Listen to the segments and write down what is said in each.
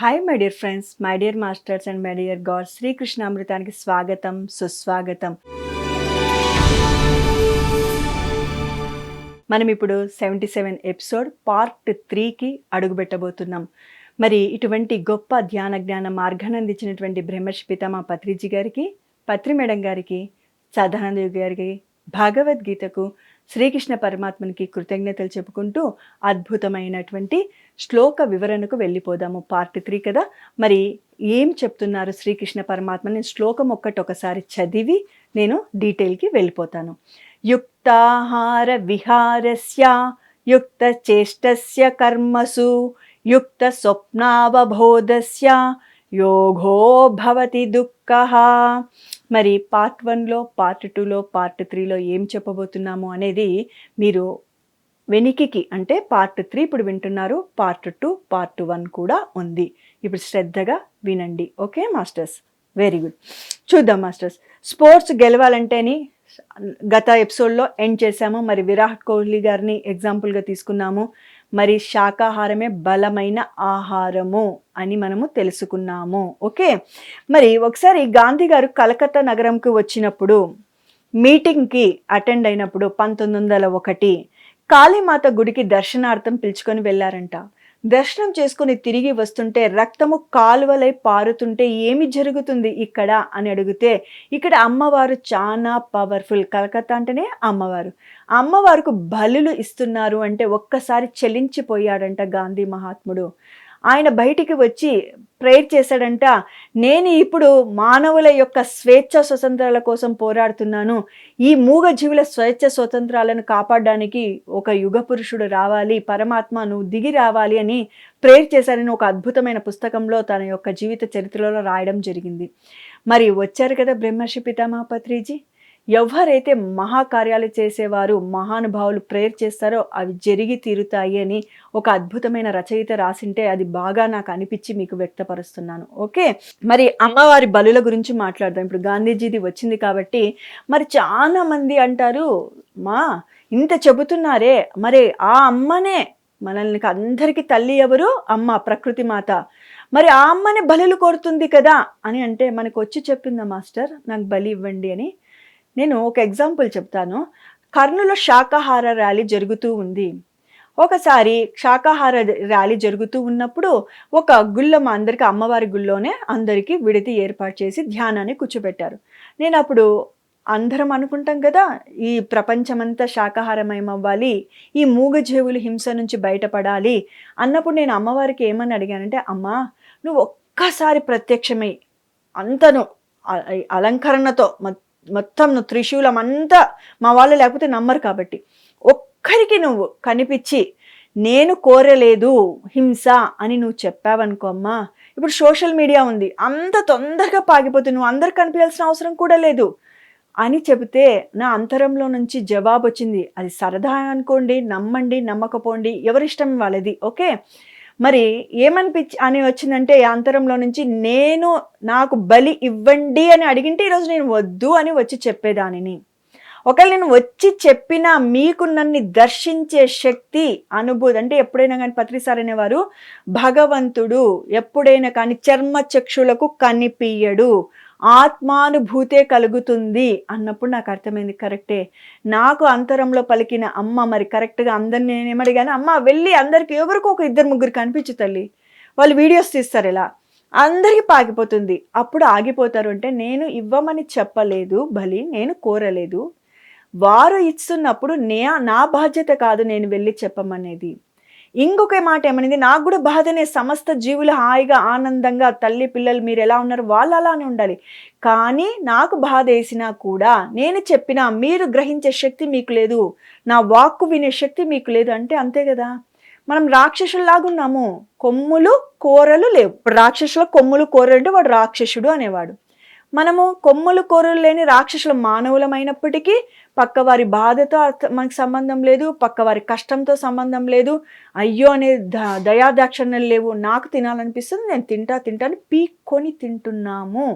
Hi my dear friends, my dear masters and my dear god, Srikrishna అమృతానికి స్వాగతం, సుస్వాగతం. మనం ఇప్పుడు 77 ఎపిసోడ్ పార్ట్ 3కి అడుగుపెట్టబోతున్నాం. మరి ఇటువంటి గొప్ప ధ్యాన జ్ఞాన మార్గాన్ని అందించినటువంటి బ్రహ్మర్షి పితామహ పత్రిజీ గారికి, పత్రి మేడం గారికి, సదానంద గారికి, భగవద్గీతకు, శ్రీకృష్ణ పరమాత్మనికి కృతజ్ఞతలు చెప్పుకుంటూ అద్భుతమైనటువంటి శ్లోక వివరణకు వెళ్ళిపోదాము. పార్ట్ 3 కదా. మరి ఏం చెప్తున్నారు శ్రీకృష్ణ పరమాత్మ? నేను శ్లోకం ఒకసారి చదివి నేను డీటెయిల్కి వెళ్ళిపోతాను. యుక్తాహార విహారస్య యుక్త చేష్టస్య కర్మసు యుక్త స్వప్నావబోధస్య యోగో భవతి దుఃఖః. మరి పార్ట్ 1లో, పార్ట్ 2లో, పార్ట్ 3లో ఏం చెప్పబోతున్నాము అనేది మీరు వెనికికి, అంటే పార్ట్ 3 ఇప్పుడు వింటున్నారు, పార్ట్ 2, పార్ట్ 1 కూడా ఉంది. ఇప్పుడు శ్రద్ధగా వినండి. Okay masters, very good. చూద్దాం మాస్టర్స్. స్పోర్ట్స్ గెలవాలంటేని గత ఎపిసోడ్లో ఎండ్ చేశాము. మరి విరాట్ కోహ్లీ గారిని ఎగ్జాంపుల్గా తీసుకున్నాము. మరి శాకాహారమే బలమైన ఆహారము అని మనము తెలుసుకున్నాము. ఓకే. మరి ఒకసారి గాంధీ గారు కలకత్తా నగరంకు వచ్చినప్పుడు, మీటింగ్కి అటెండ్ అయినప్పుడు 1901 కాళీమాత గుడికి దర్శనార్థం పిలుచుకొని వెళ్ళారంట. దర్శనం చేసుకుని తిరిగి వస్తుంటే రక్తము కాలువలై పారుతుంటే ఏమి జరుగుతుంది ఇక్కడ అని అడిగితే, ఇక్కడ అమ్మవారు చాలా పవర్ఫుల్. కలకత్తా అంటేనే అమ్మవారు. అమ్మవారికి బలులు ఇస్తున్నారు అంటే ఒక్కసారి చెలించిపోయాడంట గాంధీ మహాత్ముడు. ఆయన బయటికి వచ్చి ప్రేయర్ చేశాడంట. నేను ఇప్పుడు మానవుల యొక్క స్వేచ్ఛ స్వతంత్రాల కోసం పోరాడుతున్నాను. ఈ మూగ జీవుల స్వేచ్ఛ స్వతంత్రాలను కాపాడడానికి ఒక యుగ పురుషుడు రావాలి, పరమాత్మ నువ్వు దిగి రావాలి అని ప్రేయర్ చేశారని ఒక అద్భుతమైన పుస్తకంలో తన యొక్క జీవిత చరిత్రలో రాయడం జరిగింది. మరి వచ్చారు కదా బ్రహ్మర్షి పితామహ పత్రిజీ. ఎవరైతే మహాకార్యాలు చేసేవారు, మహానుభావులు ప్రేయర్ చేస్తారో అవి జరిగి తీరుతాయి అని ఒక అద్భుతమైన రచయిత రాసింటే అది బాగా నాకు అనిపించి మీకు వ్యక్తపరుస్తున్నాను. ఓకే. మరి అమ్మవారి బలుల గురించి మాట్లాడదాం. ఇప్పుడు గాంధీజీది వచ్చింది కాబట్టి మరి చాలా మంది అంటారు, మా ఇంత చెబుతున్నారే, మరి ఆ అమ్మనే మనల్ని అందరికీ తల్లి ఎవరు? అమ్మ, ప్రకృతి మాత. మరి ఆ అమ్మనే బలులు కోరుతుంది కదా అని అంటే మనకు వచ్చి చెప్పిందా మాస్టర్ నాకు బలి ఇవ్వండి అని? నేను ఒక ఎగ్జాంపుల్ చెప్తాను. కర్నూలులో శాకాహార ర్యాలీ జరుగుతూ ఉంది. ఒకసారి శాకాహార ర్యాలీ జరుగుతూ ఉన్నప్పుడు ఒక గుళ్ళమ్మ అందరికీ, అమ్మవారి గుళ్ళోనే అందరికీ విడిది ఏర్పాటు చేసి ధ్యానాన్ని కూర్చోబెట్టారు. నేను అప్పుడు అందరం అనుకుంటాం కదా, ఈ ప్రపంచమంతా శాకాహారమయం అవ్వాలి, ఈ మూగజీవులు హింస నుంచి బయటపడాలి అన్నప్పుడు నేను అమ్మవారికి ఏమని అడిగానంటే, అమ్మా నువ్వు ఒక్కసారి ప్రత్యక్షమై అంతను అలంకరణతో మొత్తం నువ్వు త్రిశూలం అంతా, మా వాళ్ళు లేకపోతే నమ్మరు కాబట్టి, ఒక్కరికి నువ్వు కనిపించి నేను కోరలేదు హింస అని నువ్వు చెప్పావనుకో అమ్మా, ఇప్పుడు సోషల్ మీడియా ఉంది, అంత తొందరగా పాగిపోతుంది, నువ్వు అందరికి కనిపించాల్సిన అవసరం కూడా లేదు అని చెబితే నా అంతరంలో నుంచి జవాబు వచ్చింది. అది సరదా అనుకోండి, నమ్మండి, నమ్మకపోండి, ఎవరిష్టం వాళ్ళది. ఓకే. మరి అని వచ్చిందంటే అంతరంలో నుంచి, నేను నాకు బలి ఇవ్వండి అని అడిగింటే ఈరోజు నేను వద్దు అని వచ్చి చెప్పేదానిని. ఒకవేళ నేను వచ్చి చెప్పినా మీకు నన్ను దర్శించే శక్తి, అనుభూతి, అంటే ఎప్పుడైనా కానీ పత్రిసార్ అనేవారు, భగవంతుడు ఎప్పుడైనా కానీ చర్మ చక్షులకు కనిపించడు, ఆత్మానుభూతే కలుగుతుంది అన్నప్పుడు నాకు అర్థమైంది, కరెక్టే. నాకు అంతరంలో పలికిన అమ్మ మరి కరెక్ట్గా అందరిని నేనేమడిగాను, అమ్మ వెళ్ళి అందరికి ఎవరికో ఒక 2-3 కనిపించు తల్లి, వాళ్ళు వీడియోస్ తీస్తారు, ఇలా అందరికీ పాకిపోతుంది. అప్పుడు ఆగిపోతారు. అంటే నేను ఇవ్వమని చెప్పలేదు బలి, నేను కోరలేదు, వారు ఇస్తున్నప్పుడు నా బాధ్యత కాదు నేను వెళ్ళి చెప్పమనేది. ఇంకొక మాట ఏమనేది, నాకు కూడా బాధనే, సమస్త జీవులు హాయిగా ఆనందంగా తల్లి పిల్లలు మీరు ఎలా ఉన్నారు వాళ్ళు అలానే ఉండాలి, కానీ నాకు బాధ వేసినా కూడా నేను చెప్పినా మీరు గ్రహించే శక్తి మీకు లేదు, నా వాక్కు వినే శక్తి మీకు లేదు అంటే అంతే కదా. మనం రాక్షసుల్లాగున్నాము, కొమ్ములు కూరలు లేవు. ఇప్పుడు రాక్షసుల కొమ్ములు కూరలు అంటే వాడు రాక్షసుడు అనేవాడు. మనము కొమ్ములు కూరలు లేని రాక్షసుల మానవులమైనప్పటికీ పక్కవారి బాధతో మనకు సంబంధం లేదు, పక్కవారి కష్టంతో సంబంధం లేదు, అయ్యో అనే దయాదాక్షణ్యాలు లేవు. నాకు తినాలనిపిస్తుంది, నేను తింటాను, పీక్కొని తింటున్నాము.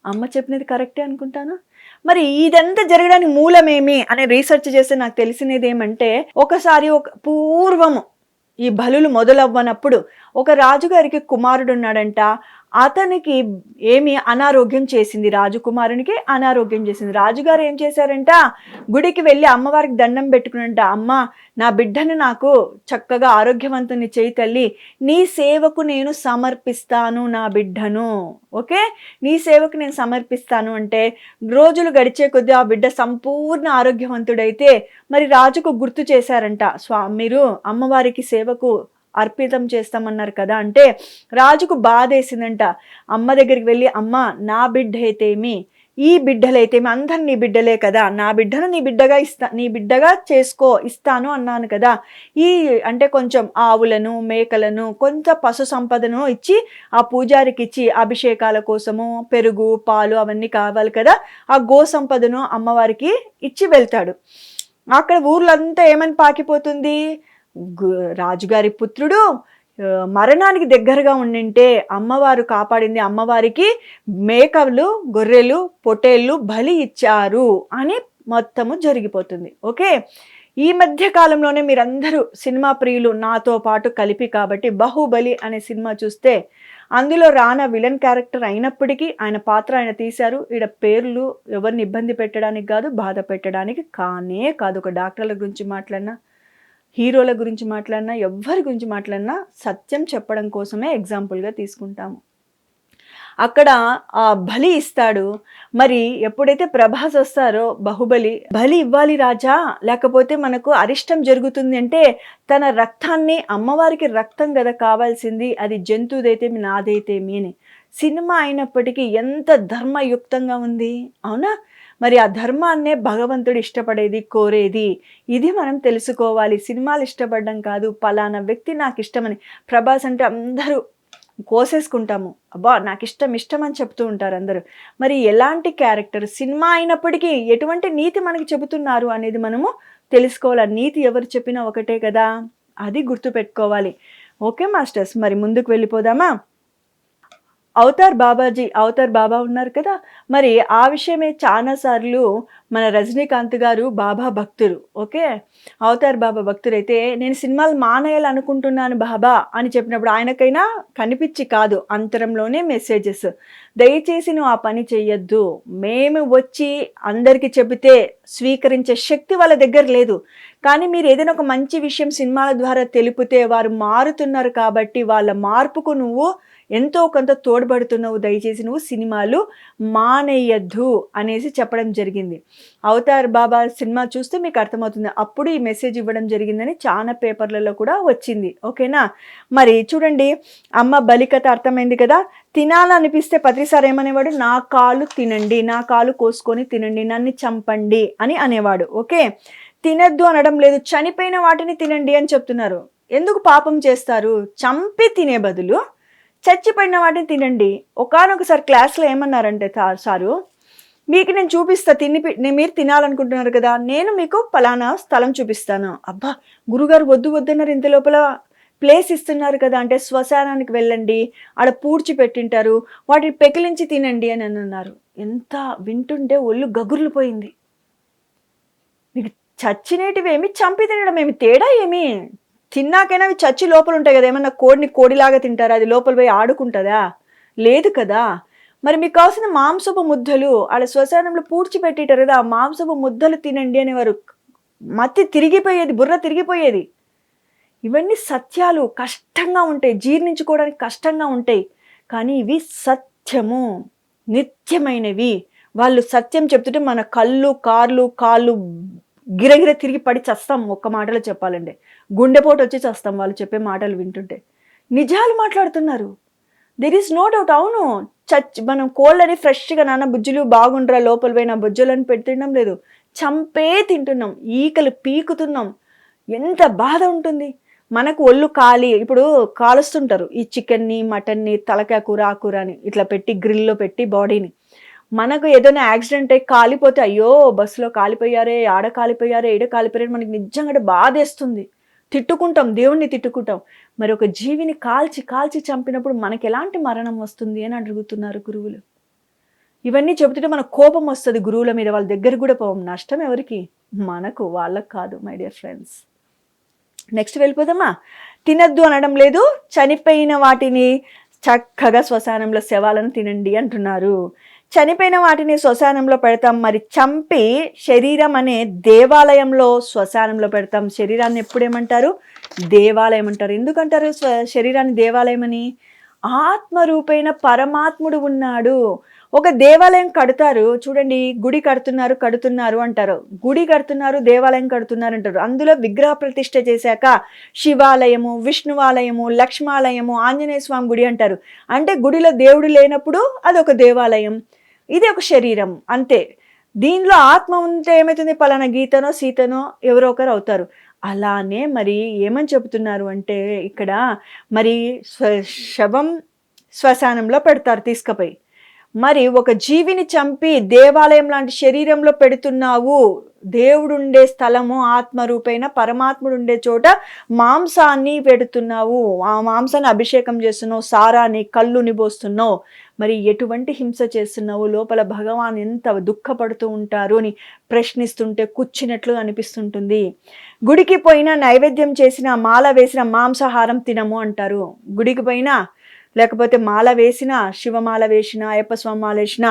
అమ్మ చెప్పినది కరెక్టే అనుకుంటాను. మరి ఇదంతా జరగడానికి మూలమేమి అనే రీసెర్చ్ చేస్తే నాకు తెలిసినది ఏమంటే, ఒకసారి పూర్వము ఈ బలులు మొదలవ్వనప్పుడు ఒక రాజుగారికి కుమారుడున్నాడంట. అతనికి ఏమి అనారోగ్యం చేసింది. రాజకుమారునికి అనారోగ్యం చేసింది. రాజుగారు ఏం చేశారంట, గుడికి వెళ్ళి అమ్మవారికి దండం పెట్టుకునంట, అమ్మ నా బిడ్డను నాకు చక్కగా ఆరోగ్యవంతుని చేయి తల్లి, నీ సేవకు నేను సమర్పిస్తాను నా బిడ్డను. ఓకే, నీ సేవకు నేను సమర్పిస్తాను అంటే రోజులు గడిచే కొద్దీ ఆ బిడ్డ సంపూర్ణ ఆరోగ్యవంతుడైతే మరి రాజుకు గుర్తు చేశారంట, మీరు అమ్మవారికి సేవకు అర్పితం చేస్తామన్నారు కదా అంటే రాజుకు బాధేసిందంట. అమ్మ దగ్గరికి వెళ్ళి, అమ్మ నా బిడ్డ అయితేమి ఈ బిడ్డలైతేమి అందరు నీ బిడ్డలే కదా, నా బిడ్డను నీ బిడ్డగా నీ బిడ్డగా ఇస్తాను అన్నాను కదా, ఈ అంటే కొంచెం ఆవులను మేకలను కొంత పశు సంపదను ఇచ్చి ఆ పూజారికి ఇచ్చి అభిషేకాల కోసము పెరుగు పాలు అవన్నీ కావాలి కదా, ఆ గో సంపదను అమ్మవారికి ఇచ్చి వెళ్తాడు. అక్కడ ఊర్లంతా ఏమని పాకిపోతుంది, రాజుగారి పుత్రుడు మరణానికి దగ్గరగా ఉండింటే అమ్మవారు కాపాడింది, అమ్మవారికి మేకలు గొర్రెలు పొట్టేళ్ళు బలి ఇచ్చారు అని మొత్తము జరిగిపోతుంది. ఓకే, ఈ మధ్య కాలంలోనే మీరందరూ సినిమా ప్రియులు నాతో పాటు కలిపి కాబట్టి బాహుబలి అనే సినిమా చూస్తే అందులో రానా విలన్ క్యారెక్టర్ అయినప్పటికీ ఆయన పాత్ర ఆయన తీశారు. ఈడ పేర్లు ఎవరిని ఇబ్బంది పెట్టడానికి కాదు, బాధ పెట్టడానికి కానే కాదు. ఒక డాక్టర్ల గురించి మాట్లాడినా, హీరోల గురించి మాట్లాడినా, ఎవరి గురించి మాట్లాడినా సత్యం చెప్పడం కోసమే ఎగ్జాంపుల్గా తీసుకుంటాము. అక్కడ ఆ బలి ఇస్తాడు. మరి ఎప్పుడైతే ప్రభాస్ వస్తారో బలి ఇవ్వాలి రాజా, లేకపోతే మనకు అరిష్టం జరుగుతుంది అంటే తన రక్తాన్ని, అమ్మవారికి రక్తం కదా కావాల్సింది, అది జంతువుదైతేమి నాదైతేమి అని. సినిమా అయినప్పటికీ ఎంత ధర్మయుక్తంగా ఉంది, అవునా? మరి ఆ ధర్మాన్నే భగవంతుడు ఇష్టపడేది, కోరేది. ఇది మనం తెలుసుకోవాలి. సినిమాలు ఇష్టపడడం కాదు, పలానా వ్యక్తి నాకు ఇష్టమని. ప్రభాస్ అంటే అందరూ కోసేసుకుంటాము, అబ్బా నాకు ఇష్టం అని చెప్తూ ఉంటారు అందరూ. మరి ఎలాంటి క్యారెక్టర్, సినిమా అయినప్పటికీ ఎటువంటి నీతి మనకి చెబుతున్నారు అనేది మనము తెలుసుకోవాలి. నీతి ఎవరు చెప్పినా ఒకటే కదా, అది గుర్తుపెట్టుకోవాలి. ఓకే మాస్టర్స్, మరి ముందుకు వెళ్ళిపోదామా? అవతార్ బాబా ఉన్నారు కదా, మరి ఆ విషయమే చాలాసార్లు మన రజనీకాంత్ గారు బాబా భక్తులు. ఓకే, అవతార్ బాబా భక్తులైతే నేను సినిమాలు మానేయాలనుకుంటున్నాను బాబా అని చెప్పినప్పుడు ఆయనకైనా కనిపించి కాదు, అంతరంలోనే మెసేజెస్, దయచేసి నువ్వు ఆ పని చెయ్యొద్దు, మేము వచ్చి అందరికీ చెబితే స్వీకరించే శక్తి వాళ్ళ దగ్గర లేదు, కానీ మీరు ఏదైనా ఒక మంచి విషయం సినిమాల ద్వారా తెలిపితే వారు మారుతున్నారు కాబట్టి వాళ్ళ మార్పుకు నువ్వు ఎంతో కొంత తోడ్పడుతున్నావు, దయచేసి నువ్వు సినిమాలు మానేయద్దు అనేసి చెప్పడం జరిగింది. అవతార్ బాబా సినిమా చూస్తే మీకు అర్థమవుతుంది, అప్పుడు ఈ మెసేజ్ ఇవ్వడం జరిగిందని చాలా పేపర్లలో కూడా వచ్చింది. ఓకేనా, మరి చూడండి, అమ్మ బలికథ అర్థమైంది కదా. తినాలనిపిస్తే ప్రతిసారి ఏమనేవాడు, నా కాలు తినండి, నా కాలు కోసుకొని తినండి, నన్ను చంపండి అని అనేవాడు. ఓకే, తినద్దు అనడం లేదు, చనిపోయిన వాటిని తినండి అని చెప్తున్నారు. ఎందుకు పాపం చేస్తారు, చంపి తినే బదులు చచ్చిపోయిన వాటిని తినండి. ఒకానొకసారి క్లాస్లో ఏమన్నారంటే సారు, మీకు నేను చూపిస్తా మీరు తినాలనుకుంటున్నారు కదా, నేను మీకు పలానా స్థలం చూపిస్తాను. అబ్బా గురుగారు వద్దన్నారు, ఇంత లోపల ప్లేస్ ఇస్తున్నారు కదా అంటే శ్మశానానికి వెళ్ళండి, ఆడ పూడ్చి పెట్టింటారు, వాటిని పెకిలించి తినండి అని అన్నారు. ఎంత వింటుంటే ఒళ్ళు గగుర్లు పోయింది. మీకు చచ్చినేటివి ఏమి, చంపి తినడం ఏమి, తేడా ఏమి? తిన్నాకైనా అవి చచ్చి లోపల ఉంటాయి కదా, ఏమన్నా కోడిలాగా తింటారా, అది లోపల పోయి ఆడుకుంటుందా? లేదు కదా. మరి మీకు కావాల్సిన మాంసపు ముద్దలు ఆడ శ్మశానంలో పూడ్చిపెట్టేటారు కదా, ఆ మాంసపు ముద్దలు తినండి అనేవారు. మతి తిరిగిపోయేది, బుర్ర తిరిగిపోయేది. ఇవన్నీ సత్యాలు, కష్టంగా ఉంటాయి, జీర్ణించుకోవడానికి కష్టంగా ఉంటాయి, కానీ ఇవి సత్యము, నిత్యమైనవి. వాళ్ళు సత్యం చెప్తుంటే మన కాళ్ళు గిరగిర తిరిగి పడి చస్తాం. ఒక్క మాటలో చెప్పాలంటే గుండెపోటు వచ్చి చస్తాం వాళ్ళు చెప్పే మాటలు వింటుంటే. నిజాలు మాట్లాడుతున్నారు, దెర్ ఈస్ నో డౌట్. అవును, మనం కోళ్ళని ఫ్రెష్గా నాన్న బుజ్జులు బాగుండ్రా లోపల పోయిన బుజ్జులని పెడుతుండం లేదు, చంపే తింటున్నాం, ఈకలు పీకుతున్నాం. ఎంత బాధ ఉంటుంది మనకు. ఒళ్ళు ఇప్పుడు కాలుస్తుంటారు ఈ చికెన్ని మటన్ని, తలకాయ కూర ఆకూర అని ఇట్లా పెట్టి గ్రిల్లో పెట్టి బాడీని. మనకు ఏదైనా యాక్సిడెంట్ అయ్యి కాలిపోతే, అయ్యో బస్సులో కాలిపోయారే, ఆడ కాలిపోయారే, ఈడ కాలిపోయారే, మనకి నిజంగా బాధేస్తుంది, తిట్టుకుంటాం, దేవుణ్ణి తిట్టుకుంటాం. మరి ఒక జీవిని కాల్చి చంపినప్పుడు మనకి ఎలాంటి మరణం వస్తుంది అని అడుగుతున్నారు గురువులు. ఇవన్నీ చెబుతుంటే మనకు కోపం వస్తుంది గురువుల మీద, వాళ్ళ దగ్గర కూడా పోవం. నష్టం ఎవరికి? మనకు, వాళ్ళకు కాదు మై డియర్ ఫ్రెండ్స్. నెక్స్ట్ వెళ్ళిపోదామా. తినద్దు అనడం లేదు, చనిపోయిన వాటిని చక్కగా శ్మశానంలో శవాలను తినండి అంటున్నారు. చనిపోయిన వాటిని శ్మశానంలో పెడతాం, మరి చంపి శరీరం అనే దేవాలయంలో శ్మశానంలో పెడతాం. శరీరాన్ని ఎప్పుడేమంటారు? దేవాలయం అంటారు. ఎందుకంటారు శరీరాన్ని దేవాలయం అని? ఆత్మరూపైన పరమాత్ముడు ఉన్నాడు. ఒక దేవాలయం కడతారు చూడండి, గుడి కడుతున్నారు అంటారు, గుడి కడుతున్నారు, దేవాలయం కడుతున్నారు అంటారు. అందులో విగ్రహ ప్రతిష్ఠ చేశాక శివాలయము, విష్ణువాలయము, లక్ష్మాలయము, ఆంజనేయ స్వామి గుడి అంటారు. అంటే గుడిలో దేవుడు లేనప్పుడు అదొక దేవాలయం, ఇది ఒక శరీరం అంతే. దీనిలో ఆత్మ ఉంటే ఏమవుతుంది? పలానా గీతనో సీతనో ఎవరో ఒకరు అవుతారు. అలానే మరి ఏమని చెబుతున్నారు అంటే ఇక్కడ మరి శవం శ్మశానంలో పెడతారు తీసుకుపోయి. మరి ఒక జీవిని చంపి దేవాలయం లాంటి శరీరంలో పెడుతున్నావు. దేవుడుండే స్థలము ఆత్మరూపైన పరమాత్ముడు ఉండే చోట మాంసాన్ని పెడుతున్నావు, ఆ మాంసాన్ని అభిషేకం చేస్తున్నావు, సారాన్ని కళ్ళుని పోస్తున్నావు. మరి ఎటువంటి హింస చేస్తున్నావు? లోపల భగవాన్ ఎంత దుఃఖపడుతూ ఉంటారు అని ప్రశ్నిస్తుంటే కూర్చున్నట్లు అనిపిస్తుంటుంది. గుడికి పోయినా నైవేద్యం చేసిన మాల వేసిన మాంసాహారం తినము అంటారు. గుడికి పోయినా లేకపోతే మాల వేసిన, శివమాల వేసిన, అయ్యప్ప స్వామి మాల వేసిన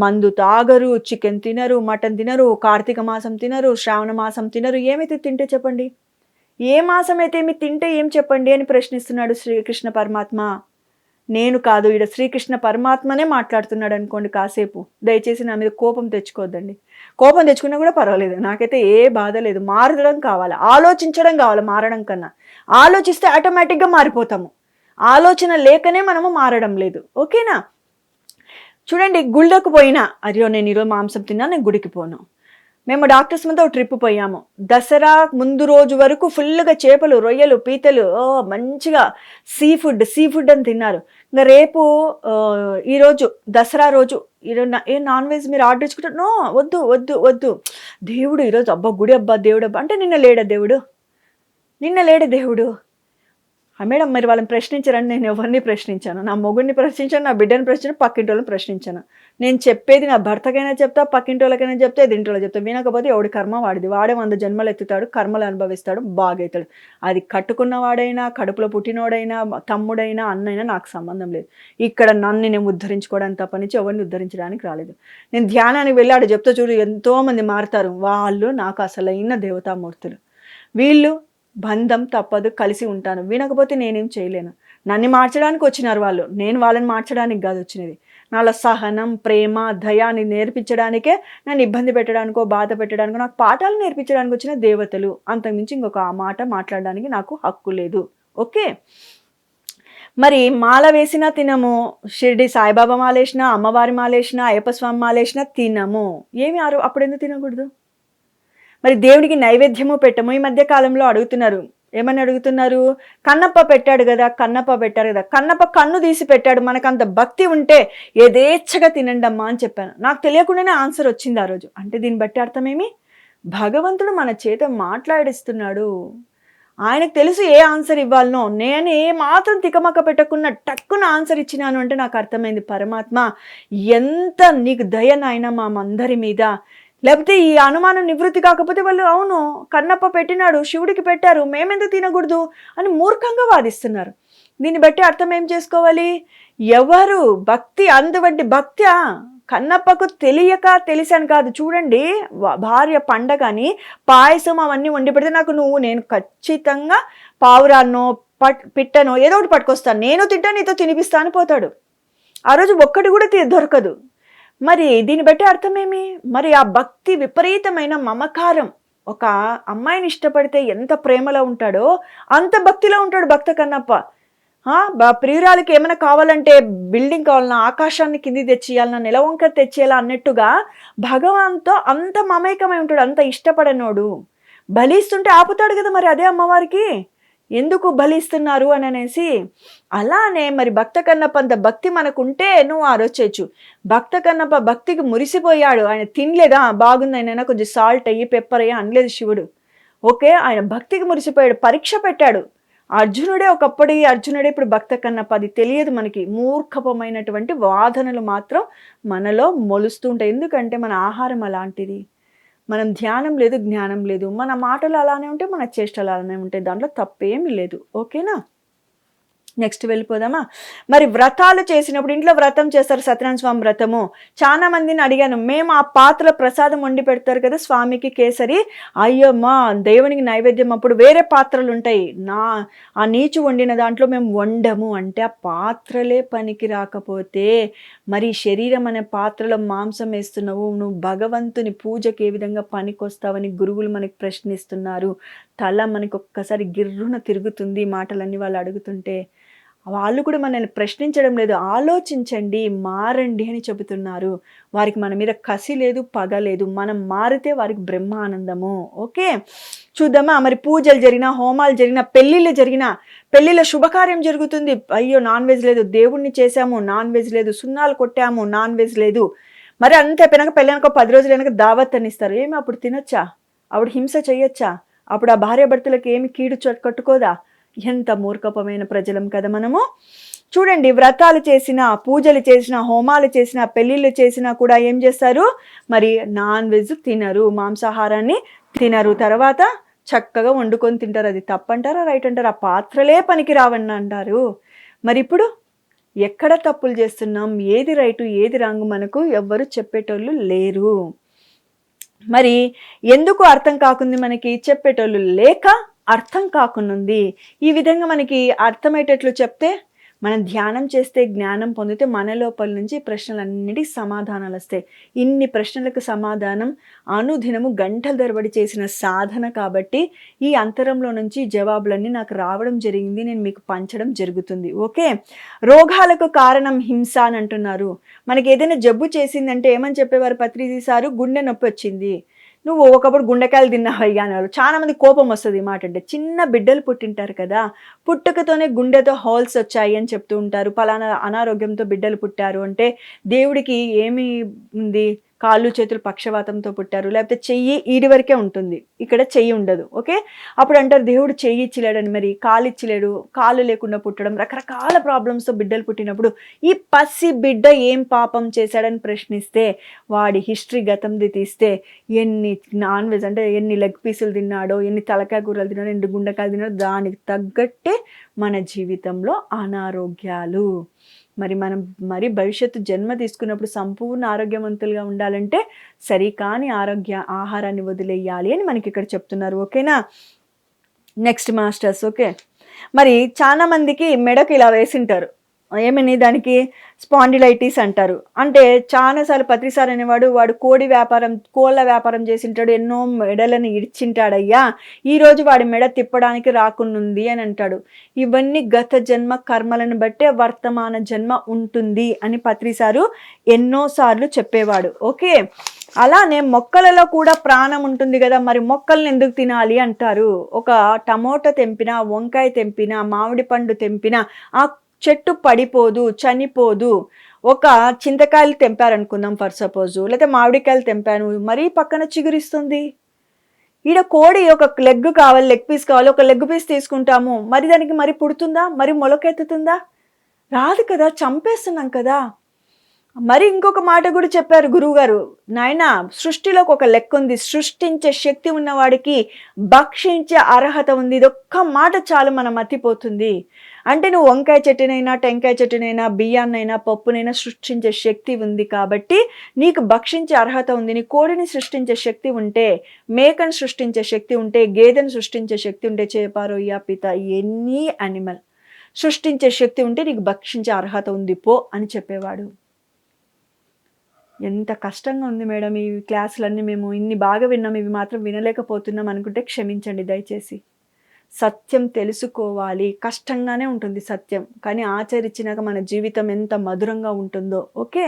మందు తాగరు, చికెన్ తినరు, మటన్ తినరు, కార్తీక మాసం తినరు, శ్రావణ మాసం తినరు. ఏమైతే తింటే చెప్పండి? ఏ మాసం అయితే ఏమి తింటే ఏం చెప్పండి అని ప్రశ్నిస్తున్నాడు శ్రీకృష్ణ పరమాత్మ. నేను కాదు, ఇక్కడ శ్రీకృష్ణ పరమాత్మనే మాట్లాడుతున్నాడు అనుకోండి కాసేపు. దయచేసి నా మీద కోపం తెచ్చుకోవద్దండి. కోపం తెచ్చుకున్నా కూడా పర్వాలేదు, నాకైతే ఏ బాధ లేదు. మారడం కావాలి, ఆలోచించడం కావాలి. మారడం కన్నా ఆలోచిస్తే ఆటోమేటిక్గా మారిపోతాము. ఆలోచన లేకనే మనము మారడం లేదు. ఓకేనా? చూడండి, గుళ్ళకు పోయినా అయ్యో నేను ఈరోజు మాంసం తిన్నా, నేను గుడికి పోను. మేము డాక్టర్స్ మీద ఒక ట్రిప్ పోయాము. దసరా ముందు రోజు వరకు ఫుల్గా చేపలు, రొయ్యలు, పీతలు, మంచిగా సీ ఫుడ్ అని తిన్నారు. ఇంకా రేపు ఈరోజు దసరా రోజు ఈరోజు నాన్ వెజ్ మీరు ఆర్డర్ ఇచ్చుకుంటారు. నో, వద్దు వద్దు వద్దు, దేవుడు ఈరోజు అబ్బా గుడి, అబ్బా దేవుడు అబ్బా అంటే నిన్న లేడా దేవుడు? మేడం మరి వాళ్ళని ప్రశ్నించారని నేను ఎవరిని ప్రశ్నించాను? నా మొగుడిని ప్రశ్నించాను, నా బిడ్డని ప్రశ్నించాను, పక్కింటి వాళ్ళని ప్రశ్నించాను. నేను చెప్పేది నా భర్తకైనా చెప్తా, పక్కింటి వాళ్ళకైనా చెప్తా, ఎదింటి చెప్తా. వినకపోతే ఎవడి కర్మ వాడిది. వాడే 100 జన్మలు ఎత్తుతాడు, కర్మలు అనుభవిస్తాడు, బాగవుతాడు. అది కట్టుకున్నవాడైనా, కడుపులో పుట్టినోడైనా, తమ్ముడైనా, అన్నైనా నాకు సంబంధం లేదు. ఇక్కడ నన్ను నేను ఉద్ధరించుకోవడానికి తప్ప నుంచి ఎవరిని ఉద్ధరించడానికి రాలేదు. నేను ధ్యానానికి వెళ్ళాడు చెప్తా చూడు, ఎంతోమంది మారుతారు. వాళ్ళు నాకు అసలైన దేవతామూర్తులు. వీళ్ళు బంధం తప్పదు, కలిసి ఉంటాను. వినకపోతే నేనేం చేయలేను. నన్ను మార్చడానికి వచ్చినారు వాళ్ళు, నేను వాళ్ళని మార్చడానికి కాదు వచ్చినది. నాలో సహనం, ప్రేమ, దయాన్ని నేర్పించడానికే, నన్ను ఇబ్బంది పెట్టడానికో బాధ పెట్టడానికో, నాకు పాఠాలు నేర్పించడానికి వచ్చిన దేవతలు. అంతకుమించి ఇంకొక మాట మాట్లాడడానికి నాకు హక్కు లేదు. ఓకే, మరి మాల వేసినా తినము, షిరిడి సాయిబాబా మాలేసినా, అమ్మవారి మాలేసినా, అయ్యప్ప స్వామి మాలేసినా తినము. ఏమి అప్పుడు ఎందుకు తినకూడదు? మరి దేవుడికి నైవేద్యము పెట్టము. ఈ మధ్య కాలంలో అడుగుతున్నారు, ఏమని అడుగుతున్నారు? కన్నప్ప పెట్టాడు కదా, కన్నప్ప కన్ను తీసి పెట్టాడు, మనకంత భక్తి ఉంటే యథేచ్ఛగా తినండి అమ్మా అని చెప్పాను. నాకు తెలియకుండానే ఆన్సర్ వచ్చింది ఆ రోజు. అంటే దీన్ని బట్టి అర్థమేమి? భగవంతుడు మన చేత మాట్లాడిస్తున్నాడు. ఆయనకు తెలుసు ఏ ఆన్సర్ ఇవ్వాలనో. నేను ఏ మాత్రం తికమక్క పెట్టకుండా టక్కున ఆన్సర్ ఇచ్చినాను అంటే నాకు అర్థమైంది, పరమాత్మ ఎంత నీకు దయ నాయన మా అందరి మీద. లేకపోతే ఈ అనుమానం నివృత్తి కాకపోతే వాళ్ళు అవును కన్నప్ప పెట్టినాడు, శివుడికి పెట్టారు, మేమెందుకు తినకూడదు అని మూర్ఖంగా వాదిస్తున్నారు. దీన్ని బట్టి అర్థం ఏం చేసుకోవాలి? ఎవరు భక్తి అందువంటి భక్తి కన్నప్పకు తెలియక తెలిసాను కాదు. చూడండి, భార్య పండగని పాయసం అవన్నీ వండి పెడితే నేను ఖచ్చితంగా పావురాన్నో పిట్టనో ఏదో ఒకటి పట్టుకొస్తాను, నేను తింటా, నీతో తినిపిస్తా అని పోతాడు. ఆ రోజు ఒక్కటి కూడా దొరకదు. మరి దీన్ని బట్టి అర్థమేమి? మరి ఆ భక్తి విపరీతమైన మమకారం. ఒక అమ్మాయిని ఇష్టపడితే ఎంత ప్రేమలో ఉంటాడో అంత భక్తిలో ఉంటాడు భక్త కన్నప్ప. ప్రియురాలకి ఏమైనా కావాలంటే బిల్డింగ్ కావాలన్నా, ఆకాశాన్ని కింది తెచ్చేయాలన్నా, నెలవంక తెచ్చేయాలా అన్నట్టుగా భగవాన్తో అంత మమేకమై ఉంటాడు. అంత ఇష్టపడనోడు బలిస్తుంటే ఆపుతాడు కదా. మరి అదే అమ్మవారికి ఎందుకు బలిస్తున్నారు అని అనేసి. అలానే మరి భక్త కన్నప్ప అంత భక్తి మనకుంటే నువ్వు ఆలోచించు. భక్త కన్నప్ప భక్తికి మురిసిపోయాడు. ఆయన తినలేదా, బాగుంది ఆయన కొంచెం సాల్ట్ అయ్యి పెప్పర్ అయ్యి అనలేదు శివుడు. ఓకే, ఆయన భక్తికి మురిసిపోయాడు, పరీక్ష పెట్టాడు. అర్జునుడే ఇప్పుడు భక్త కన్నప్ప. అది తెలియదు మనకి. మూర్ఖపమైనటువంటి వాదనలు మాత్రం మనలో మొలుస్తూ ఉంటాయి. ఎందుకంటే మన ఆహారం అలాంటిది. మనం ధ్యానం లేదు, జ్ఞానం లేదు. మన మాటలు అలానే ఉంటాయి, మన చేష్టలు అలానే ఉంటాయి. దాంట్లో తప్పేమీ లేదు. ఓకేనా? నెక్స్ట్ వెళ్ళిపోదామా? మరి వ్రతాలు చేసినప్పుడు ఇంట్లో వ్రతం చేస్తారు, సత్యనారాయణ స్వామి వ్రతము. చాలా మందిని అడిగాను, మేము ఆ పాత్రలో ప్రసాదం వండి పెడతారు కదా స్వామికి కేసరి, అయ్యో మా దేవునికి నైవేద్యం అప్పుడు వేరే పాత్రలు ఉంటాయి, ఆ నీచు వండిన దాంట్లో మేము వండము అంటే, ఆ పాత్రలే పనికి రాకపోతే మరి శరీరం అనే పాత్రలో మాంసం వేస్తున్నావు, నువ్వు భగవంతుని పూజకి ఏ విధంగా పనికొస్తావని గురువులు మనకి ప్రశ్నిస్తున్నారు. తల మనకి ఒక్కసారి గిర్రున తిరుగుతుంది మాటలన్నీ వాళ్ళు అడుగుతుంటే. వాళ్ళు కూడా మనల్ని ప్రశ్నించడం లేదు, ఆలోచించండి, మారండి అని చెబుతున్నారు. వారికి మన మీద కసి లేదు, పగ లేదు. మనం మారితే వారికి బ్రహ్మానందము. ఓకే, చూద్దామా? మరి పూజలు జరిగినా, హోమాలు జరిగినా, పెళ్ళిళ్ళు జరిగినా, పెళ్ళిళ్ళ శుభకార్యం జరుగుతుంది, అయ్యో నాన్ వెజ్ లేదు, దేవుణ్ణి చేశాము నాన్ వెజ్ లేదు, సున్నాలు కొట్టాము నాన్ వెజ్ లేదు. మరి అంతే అయిపోయినాక పెళ్ళైనాక 10 రోజులు అయినాక దావత్ అని ఇస్తారు. ఏమి అప్పుడు తినొచ్చా? అప్పుడు హింస చెయ్యొచ్చా? అప్పుడు ఆ భార్యాభర్తలకు ఏమి కీడు కట్టుకోదా? ఎంత మూర్ఖపమైన ప్రజలం కదా మనము. చూడండి, వ్రతాలు చేసినా, పూజలు చేసినా, హోమాలు చేసినా, పెళ్ళిళ్ళు చేసినా కూడా ఏం చేస్తారు? మరి నాన్ వెజ్ తినరు, మాంసాహారాన్ని తినరు. తర్వాత చక్కగా వండుకొని తింటారు. అది తప్పంటారా, రైట్ అంటారా? ఆ పాత్రలే పనికి రావని అంటారు. మరి ఇప్పుడు ఎక్కడ తప్పులు చేస్తున్నాం, ఏది రైటు ఏది రాంగు మనకు ఎవ్వరు చెప్పేటోళ్ళు లేరు. మరి ఎందుకు అర్థం కాకుంది? మనకి చెప్పేటోళ్ళు లేక అర్థం కాకునుంది. ఈ విధంగా మనకి అర్థమయ్యేటట్లు చెప్తే, మనం ధ్యానం చేస్తే, జ్ఞానం పొందితే మన లోపల నుంచి ప్రశ్నలన్నిటికీ సమాధానాలు వస్తాయి. ఇన్ని ప్రశ్నలకు సమాధానం అనుదినము గంటల తరబడి చేసిన సాధన కాబట్టి ఈ అంతరంలో నుంచి జవాబులన్నీ నాకు రావడం జరిగింది, నేను మీకు పంచడం జరుగుతుంది. ఓకే, రోగాలకు కారణం హింస అని అంటున్నారు. మనకి ఏదైనా జబ్బు చేసిందంటే ఏమని చెప్పేవారు పత్రిజీ సారు? గుండె నొప్పి వచ్చింది, నువ్వు ఒకప్పుడు గుండెకాయలు తిన్నావయ్యా అన్నారు. చాలా మంది కోపం వస్తుంది ఈ మాట అంటే. చిన్న బిడ్డలు పుట్టింటారు కదా, పుట్టుకతోనే గుండెతో హోల్స్ వచ్చాయి అని చెప్తూ ఉంటారు. పలానా అనారోగ్యంతో బిడ్డలు పుట్టారు అంటే దేవుడికి ఏమి ఉంది? కాళ్ళు చేతులు పక్షవాతంతో పుట్టారు, లేకపోతే చెయ్యి ఈడి వరకే ఉంటుంది, ఇక్కడ చెయ్యి ఉండదు. ఓకే, అప్పుడు అంటారు దేవుడు చెయ్యి ఇచ్చిలేడని. మరి కాలు ఇచ్చిలేడు, కాళ్ళు లేకుండా పుట్టడం, రకరకాల ప్రాబ్లమ్స్తో బిడ్డలు పుట్టినప్పుడు ఈ పసి బిడ్డ ఏం పాపం చేశాడని ప్రశ్నిస్తే, వాడి హిస్టరీ గతంది తీస్తే ఎన్ని నాన్ వెజ్ అంటే ఎన్ని లెగ్ పీసులు తిన్నాడో, ఎన్ని తలకాయ కూరలు తిన్నాడో, ఎన్ని గుండెకాయలు తిన్నాడో, దానికి తగ్గట్టే మన జీవితంలో అనారోగ్యాలు. మరి మనం భవిష్యత్తు జన్మ తీసుకున్నప్పుడు సంపూర్ణ ఆరోగ్యవంతులుగా ఉండాలంటే సరికాని ఆహారాన్ని వదిలేయాలి అని మనకి ఇక్కడ చెప్తున్నారు. ఓకేనా? Next masters. ఓకే, మరి చాలా మందికి మెడకు ఇలా వేసింటారు, ఏమని? దానికి స్పాండిలైటిస్ అంటారు. అంటే చాలాసార్లు పత్రిసార్ అనేవాడు, వాడు కోళ్ళ వ్యాపారం చేసింటాడు, ఎన్నో మెడలను ఇడ్చింటాడయ్యా, ఈరోజు వాడి మెడ తిప్పడానికి రాకునుంది అని అంటాడు. ఇవన్నీ గత జన్మ కర్మలను బట్టే వర్తమాన జన్మ ఉంటుంది అని పత్రిసారు ఎన్నోసార్లు చెప్పేవాడు. ఓకే, అలానే మొక్కలలో కూడా ప్రాణం ఉంటుంది కదా, మరి మొక్కల్ని ఎందుకు తినాలి అంటారు. ఒక టమోటా తెంపినా, వంకాయ తెంపినా, మామిడి పండు తెంపినా ఆ చెట్టు పడిపోదు, చనిపోదు. ఒక చింతకాయలు తెంపారనుకుందాం ఫర్ సపోజు, లేకపోతే మామిడికాయలు తెంపాను, మరీ పక్కన చిగురిస్తుంది. ఈడ కోడి ఒక లెగ్ కావాలి, లెగ్ పీస్ కావాలి, ఒక లెగ్ పీస్ తీసుకుంటాము, మరి దానికి మరి పుడుతుందా, మరి మొలకెత్తుతుందా? రాదు కదా, చంపేస్తున్నాం కదా. మరి ఇంకొక మాట కూడా చెప్పారు గురువుగారు, నాయన సృష్టిలోకి ఒక లెక్క ఉంది, సృష్టించే శక్తి ఉన్నవాడికి భక్షించే అర్హత ఉంది. ఇదొక్క మాట చాలు మనం మతిపోతుంది. అంటే నువ్వు వంకాయ చెట్టునైనా, టెంకాయ చెట్టునైనా, బియ్యాన్నైనా, పప్పునైనా సృష్టించే శక్తి ఉంది కాబట్టి నీకు భక్షించే అర్హత ఉంది. నీ కోడిని సృష్టించే శక్తి ఉంటే, మేకను సృష్టించే శక్తి ఉంటే, గేదెను సృష్టించే శక్తి ఉంటే, చేపారొయ్య పిత ఎనీ యానిమల్ సృష్టించే శక్తి ఉంటే నీకు భక్షించే అర్హత ఉంది పో అని చెప్పేవాడు. ఎంత కష్టంగా ఉంది మేడం ఈ క్లాసులన్నీ, మేము ఇన్ని బాగా విన్నాం, ఇవి మాత్రం వినలేకపోతున్నాం అనుకుంటే క్షమించండి దయచేసి. సత్యం తెలుసుకోవాలి, కష్టంగానే ఉంటుంది సత్యం, కానీ ఆచరించినాక మన జీవితం ఎంత మధురంగా ఉంటుందో. ఓకే,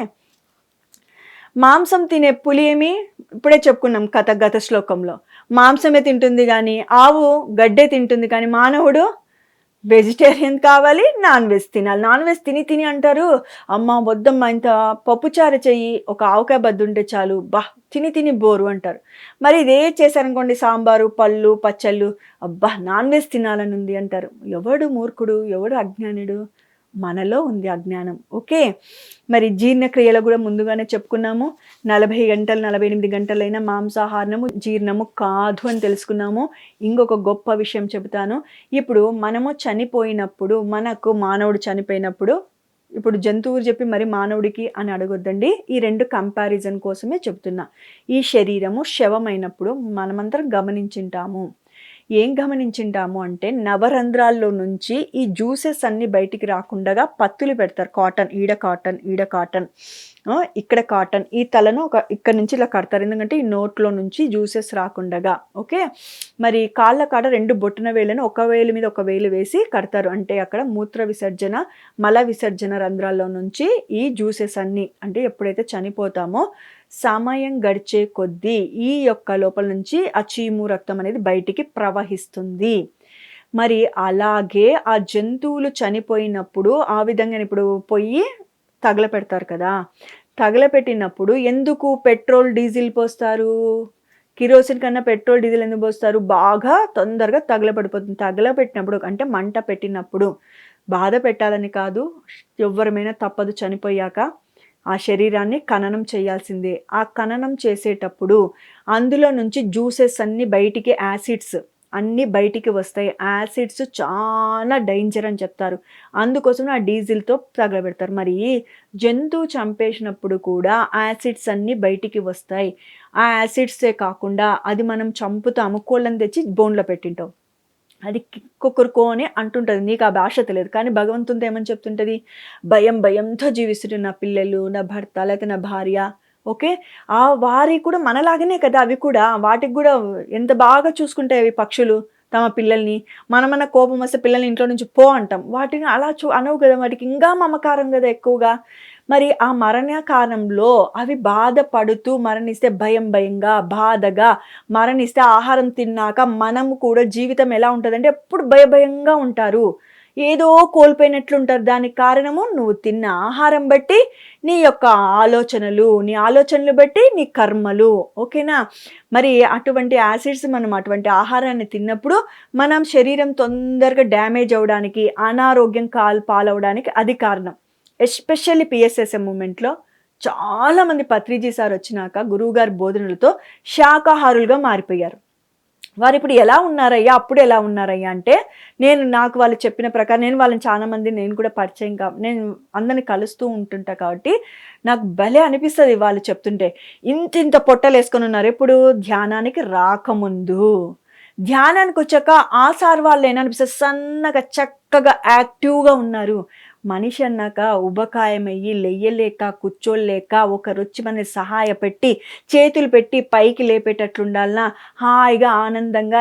మాంసం తినే పులి ఏమి ఇప్పుడే చెప్పుకున్నాం గత శ్లోకంలో, మాంసమే తింటుంది కానీ, ఆవు గడ్డే తింటుంది కానీ, మానవుడు వెజిటేరియన్ కావాలి, నాన్ వెజ్ తినాలి. నాన్ వెజ్ తిని అంటారు, అమ్మ వద్దమ్మ ఇంత పప్పుచారు చెయ్యి, ఒక ఆవకాయ బద్దు ఉంటే చాలు, తిని బోరు అంటారు. మరి ఇదే చేశారనుకోండి, సాంబారు, పళ్ళు, పచ్చళ్ళు, అబ్బా నాన్ వెజ్ తినాలని ఉంది అంటారు. ఎవడు మూర్ఖుడు, ఎవడు అజ్ఞానుడు? మనలో ఉంది అజ్ఞానం. ఓకే. మరి జీర్ణక్రియలో కూడా ముందుగానే చెప్పుకున్నాము. 40 గంటలు 48 గంటలైనా మాంసాహారము జీర్ణము కాదు అని తెలుసుకున్నాము. ఇంకొక గొప్ప విషయం చెబుతాను. ఇప్పుడు మనము చనిపోయినప్పుడు, మనకు మానవుడు చనిపోయినప్పుడు, ఇప్పుడు జంతువులు చెప్పి మరి మానవుడికి అని అడగొద్దండి. ఈ 2 కంపారిజన్ కోసమే చెప్తున్నా. ఈ శరీరము శవమైనప్పుడు మనమందరం గమనించింటాము. ఏం గమనించింటాము అంటే నవరంధ్రాల్లో నుంచి ఈ జ్యూసెస్ అన్ని బయటికి రాకుండా పత్తులు పెడతారు. కాటన్, ఈడ కాటన్, ఈడ కాటన్, ఇక్కడ కాటన్, ఈ తలను ఇక్కడ నుంచి ఇలా కడతారు. ఎందుకంటే ఈ నోట్లో నుంచి జ్యూసెస్ రాకుండగా. ఓకే. మరి కాళ్ళ కాడ 2 బొట్టున వేలను ఒక వేలు మీద ఒక వేలు వేసి కడతారు. అంటే అక్కడ మూత్ర విసర్జన, మల విసర్జన రంధ్రాల్లో నుంచి ఈ జ్యూసెస్ అన్ని, అంటే ఎప్పుడైతే చనిపోతామో సమయం గడిచే కొద్దీ ఈ యొక్క లోపల నుంచి ఆ చీము రక్తం అనేది బయటికి ప్రవహిస్తుంది. మరి అలాగే ఆ జంతువులు చనిపోయినప్పుడు ఆ విధంగా ఇప్పుడు పొయ్యి తగలపెడతారు కదా, తగలపెట్టినప్పుడు ఎందుకు పెట్రోల్ డీజిల్ పోస్తారు? కిరోసిన్ కన్నా పెట్రోల్ డీజిల్ ఎందుకు పోస్తారు? బాగా తొందరగా తగలబడిపోతుంది. తగలపెట్టినప్పుడు అంటే మంట పెట్టినప్పుడు, బాధ పెట్టాలని కాదు, ఎవరమైనా తప్పదు చనిపోయాక ఆ శరీరాన్ని ఖననం చేయాల్సిందే. ఆ ఖననం చేసేటప్పుడు అందులో నుంచి జ్యూసెస్ అన్నీ బయటికి, యాసిడ్స్ అన్నీ బయటికి వస్తాయి. యాసిడ్స్ చాలా డేంజర్ అని చెప్తారు. అందుకోసం ఆ డీజిల్తో తగలబెడతారు. మరి జంతువు చంపేసినప్పుడు కూడా యాసిడ్స్ అన్నీ బయటికి వస్తాయి. ఆ యాసిడ్సే కాకుండా అది మనం చంపుతాము, కోళ్ళని తెచ్చి బోన్లో పెట్టింటాం, అది కుక్కురుకో అని అంటుంటుంది. నీకు ఆ భాష తెలియదు, కానీ భగవంతునితో ఏమని చెప్తుంటుంది? భయంతో జీవిస్తుంటే నా పిల్లలు, నా భర్త, లేకపోతే నా భార్య. ఓకే. ఆ వారి కూడా మనలాగనే కదా అవి కూడా. వాటికి కూడా ఎంత బాగా చూసుకుంటాయి అవి పక్షులు తమ పిల్లల్ని. మన కోపం వస్తే పిల్లల్ని ఇంట్లో నుంచి పో అంటాం. వాటిని అలా అనవు కదా, వాటికి ఇంకా మమకారం కదా ఎక్కువగా. మరి ఆ మరణకాలంలో అవి బాధపడుతూ మరణిస్తే, భయంగా బాధగా మరణిస్తే, ఆహారం తిన్నాక మనము కూడా జీవితం ఎలా ఉంటుందంటే ఎప్పుడు భయంగా ఉంటారు, ఏదో కోల్పోయినట్లుంటారు. దానికి కారణము నువ్వు తిన్న ఆహారం బట్టి నీ యొక్క నీ ఆలోచనలు బట్టి నీ కర్మలు. ఓకేనా. మరి అటువంటి యాసిడ్స్ మనం అటువంటి ఆహారాన్ని తిన్నప్పుడు మనం శరీరం తొందరగా డ్యామేజ్ అవ్వడానికి, అనారోగ్యం పాలవడానికి అది కారణం. ఎస్పెషల్లీ పిఎస్ఎస్ఎం మూమెంట్లో చాలామంది పత్రిజీ సార్ వచ్చినాక గురువుగారి బోధనలతో శాకాహారులుగా మారిపోయారు. వారు ఇప్పుడు ఎలా ఉన్నారయ్యా, అప్పుడు ఎలా ఉన్నారయ్యా అంటే, నాకు వాళ్ళు చెప్పిన ప్రకారం, నేను వాళ్ళని చాలామంది నేను కూడా పరిచయం నేను అందరిని కలుస్తూ ఉంటుంటా కాబట్టి నాకు భలే అనిపిస్తుంది వాళ్ళు చెప్తుంటే. ఇంత పొట్టలు వేసుకొని ఉన్నారు ఎప్పుడు ధ్యానానికి రాకముందు. ధ్యానానికి వచ్చాక ఆ సార్ వాళ్ళు ఏమనిపిస్తుంది, సన్నగా చక్కగా యాక్టివ్గా ఉన్నారు. మనిషి అన్నాక ఉబకాయమయ్యి లెయ్యలేక కూర్చోలేక ఒకరొచ్చి మనని సహాయపెట్టి చేతులు పెట్టి పైకి లేపేటట్లుండాలనా, హాయిగా ఆనందంగా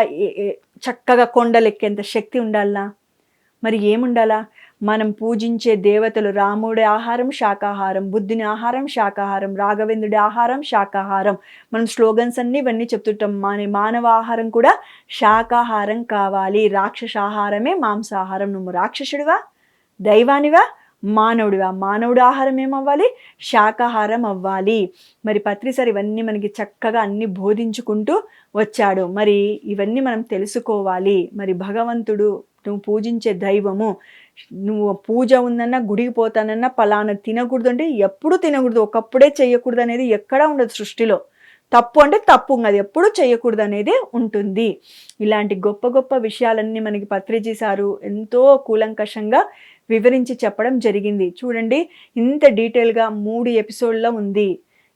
చక్కగా కొండలెక్కేంత శక్తి ఉండాలనా? మరి ఏముండాలా? మనం పూజించే దేవతలు, రాముడి ఆహారం శాకాహారం, బుద్ధుని ఆహారం శాకాహారం, రాఘవేంద్రుడి ఆహారం శాకాహారం. మనం స్లోగన్స్ అన్నీ ఇవన్నీ చెప్తుంటాం. మానవ ఆహారం కూడా శాకాహారం కావాలి. రాక్షసాహారమే మాంసాహారం. నువ్వు రాక్షసుడివా, దైవానివా, మానవుడివా? మానవుడి ఆహారం ఏమవ్వాలి? శాకాహారం అవ్వాలి. మరి పత్రిసారి ఇవన్నీ మనకి చక్కగా అన్ని బోధించుకుంటూ వచ్చాడు. మరి ఇవన్నీ మనం తెలుసుకోవాలి. మరి భగవంతుడు, నువ్వు పూజించే దైవము, నువ్వు పూజ ఉందన్నా, గుడికి పోతానన్నా పలానా తినకూడదు అంటే ఎప్పుడు తినకూడదు, ఒకప్పుడే చేయకూడదు అనేది ఎక్కడా ఉండదు సృష్టిలో. తప్పు అంటే తప్పు, అది ఎప్పుడూ చేయకూడదు అనేది ఉంటుంది. ఇలాంటి గొప్ప గొప్ప విషయాలన్నీ మనకి పత్రిజీ సారు ఎంతో కూలంకషంగా వివరించి చెప్పడం జరిగింది. చూడండి, ఇంత డీటెయిల్గా 3 ఎపిసోడ్లో ఉంది.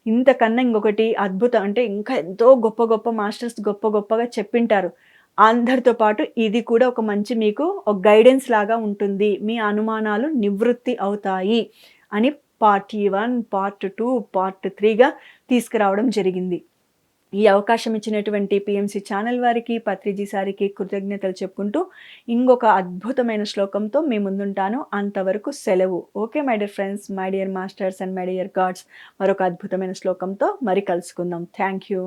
ఇంతకన్నా ఇంకొకటి అద్భుతం అంటే ఇంకా ఎంతో గొప్ప గొప్ప మాస్టర్స్ గొప్పగా చెప్పింటారు. అందరితో పాటు ఇది కూడా ఒక మంచి మీకు ఒక గైడెన్స్ లాగా ఉంటుంది. మీ అనుమానాలు నివృత్తి అవుతాయి అని పార్ట్ 1, పార్ట్ 2, పార్ట్ 3గా తీసుకురావడం జరిగింది. ఈ అవకాశం ఇచ్చినటువంటి పిఎంసి ఛానల్ వారికి, పత్రిజీ సారికి కృతజ్ఞతలు చెప్పుకుంటూ ఇంకొక అద్భుతమైన శ్లోకంతో మీ ముందుంటాను. అంతవరకు సెలవు. Okay my dear friends, my dear masters and my dear God's, మరొక అద్భుతమైన శ్లోకంతో మరి కలుసుకుందాం. Thank you.